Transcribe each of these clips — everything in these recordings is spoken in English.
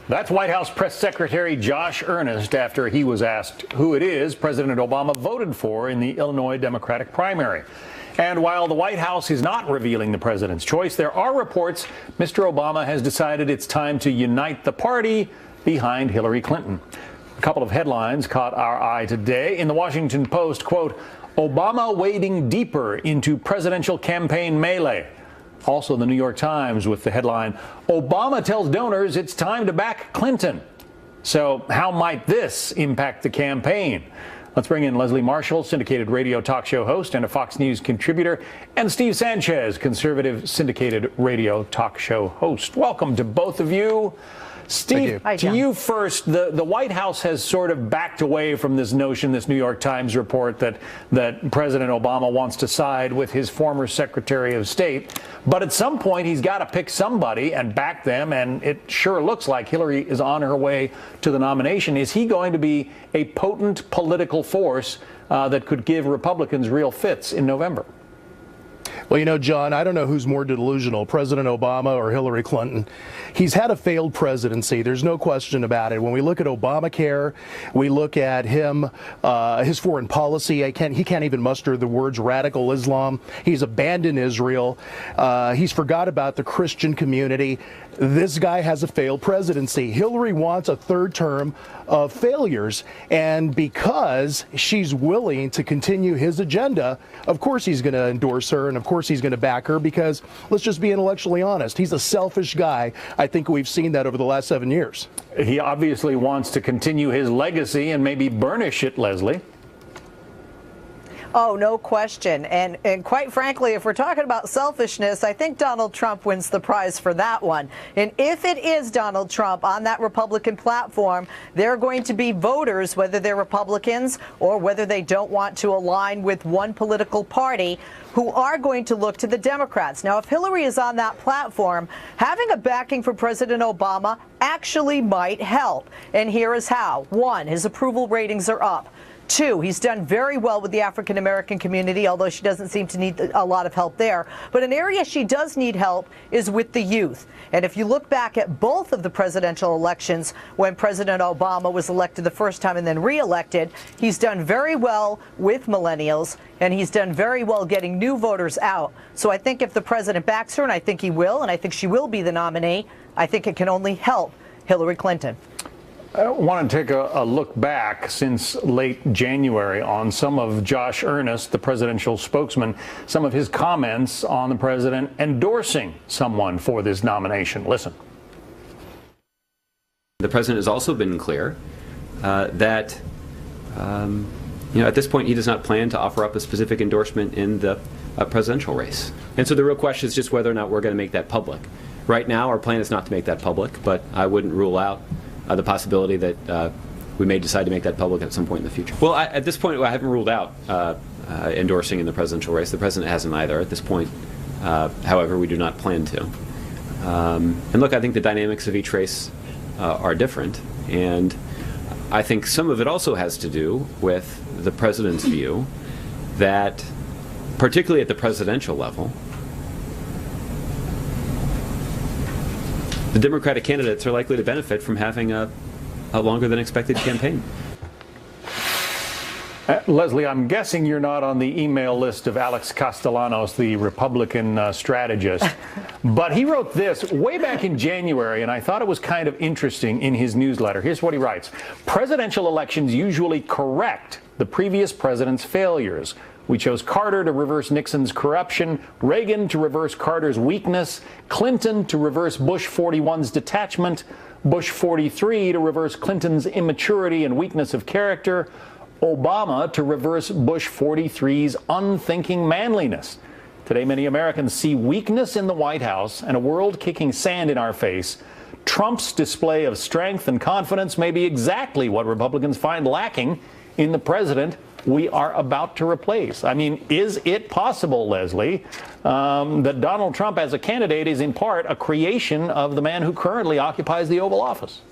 That's White House Press Secretary Josh Earnest after he was asked who it is President Obama voted for in the Illinois Democratic primary. And while the White House is not revealing the president's choice, there are reports Mr. Obama has decided it's time to unite the party behind Hillary Clinton. A couple of headlines caught our eye today. In the Washington Post, quote, Obama wading deeper into presidential campaign melee. Also, the New York Times with the headline, Obama tells donors it's time to back Clinton. So how might this impact the campaign? Let's bring in Leslie Marshall, syndicated radio talk show host and a Fox News contributor, and Steve Sanchez, conservative syndicated radio talk show host. Welcome to both of you. Steve, to you first. The White House has sort of backed away from this notion, this New York Times report, that President Obama wants to side with his former Secretary of State. But at some point, he's got to pick somebody and back them. And it sure looks like Hillary is on her way to the nomination. Is he going to be a potent political force that could give Republicans real fits in November? Well, you know, John, I don't know who's more delusional, President Obama or Hillary Clinton. He's had a failed presidency. There's no question about it. When we look at Obamacare, we look at him, his foreign policy. He can't even muster the words radical Islam. He's abandoned Israel. He's forgot about the Christian community. This guy has a failed presidency. Hillary wants a third term of failures. And because she's willing to continue his agenda, of course he's going to endorse her, and of course he's going to back her, because let's just be intellectually honest. He's a selfish guy. I think we've seen that over the last 7 years. He obviously wants to continue his legacy and maybe burnish it, Leslie. Oh, no question. And quite frankly, if we're talking about selfishness, I think Donald Trump wins the prize for that one. And if it is Donald Trump on that Republican platform, there are going to be voters, whether they're Republicans or whether they don't want to align with one political party, who are going to look to the Democrats. Now, if Hillary is on that platform, having a backing for President Obama actually might help. And here is how. One, his approval ratings are up. Two, he's done very well with the African-American community, although she doesn't seem to need a lot of help there. But an area she does need help is with the youth. And if you look back at both of the presidential elections, when President Obama was elected the first time and then re-elected, he's done very well with millennials, and he's done very well getting new voters out. So I think if the president backs her, and I think he will, and I think she will be the nominee, I think it can only help Hillary Clinton. I want to take a look back since late January on some of Josh Earnest, the presidential spokesman, some of his comments on the president endorsing someone for this nomination. Listen. The president has also been clear that at this point he does not plan to offer up a specific endorsement in the presidential race. And so the real question is just whether or not we're going to make that public. Right now our plan is not to make that public, but I wouldn't rule out the possibility that we may decide to make that public at some point in the future. Well, at this point, I haven't ruled out endorsing in the presidential race. The president hasn't either at this point. However, we do not plan to. And look, I think the dynamics of each race are different. And I think some of it also has to do with the president's view that, particularly at the presidential level, the Democratic candidates are likely to benefit from having a longer than expected campaign. Leslie, I'm guessing you're not on the email list of Alex Castellanos, the Republican strategist, but he wrote this way back in January, and I thought it was kind of interesting in his newsletter. Here's what he writes. Presidential elections usually correct the previous president's failures. We chose Carter to reverse Nixon's corruption, Reagan to reverse Carter's weakness, Clinton to reverse Bush 41's detachment, Bush 43 to reverse Clinton's immaturity and weakness of character, Obama to reverse Bush 43's unthinking manliness. Today, many Americans see weakness in the White House and a world kicking sand in our face. Trump's display of strength and confidence may be exactly what Republicans find lacking in the president we are about to replace. I mean, is it possible, Leslie, that Donald Trump as a candidate is in part a creation of the man who currently occupies the Oval Office?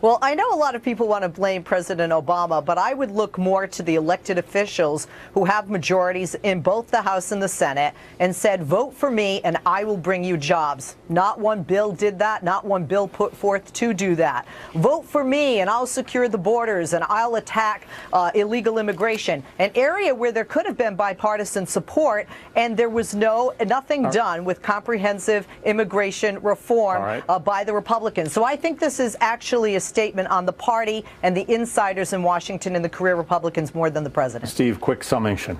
Well, I know a lot of people want to blame President Obama, but I would look more to the elected officials who have majorities in both the House and the Senate and said, vote for me and I will bring you jobs. Not one bill did that. Not one bill put forth to do that. Vote for me and I'll secure the borders and I'll attack illegal immigration, an area where there could have been bipartisan support, and there was nothing done with comprehensive immigration reform by the Republicans. So I think this is actually a statement on the party and the insiders in Washington and the career Republicans more than the president. Steve, quick summation.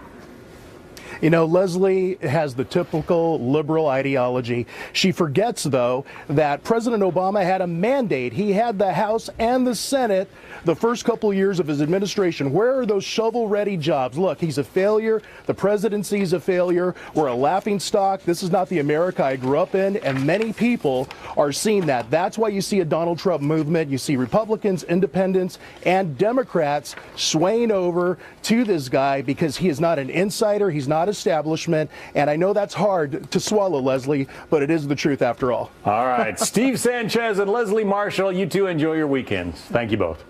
You know, Leslie has the typical liberal ideology. She forgets, though, that President Obama had a mandate. He had the House and the Senate the first couple of years of his administration. Where are those shovel-ready jobs? Look, he's a failure. The presidency is a failure. We're a laughingstock. This is not the America I grew up in, and many people are seeing that. That's why you see a Donald Trump movement. You see Republicans, independents, and Democrats swaying over to this guy because he is not an insider. He's not establishment. And I know that's hard to swallow, Leslie, but it is the truth after all. All right. Steve Sanchez and Leslie Marshall, you two enjoy your weekends. Thank you both.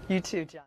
You too, John.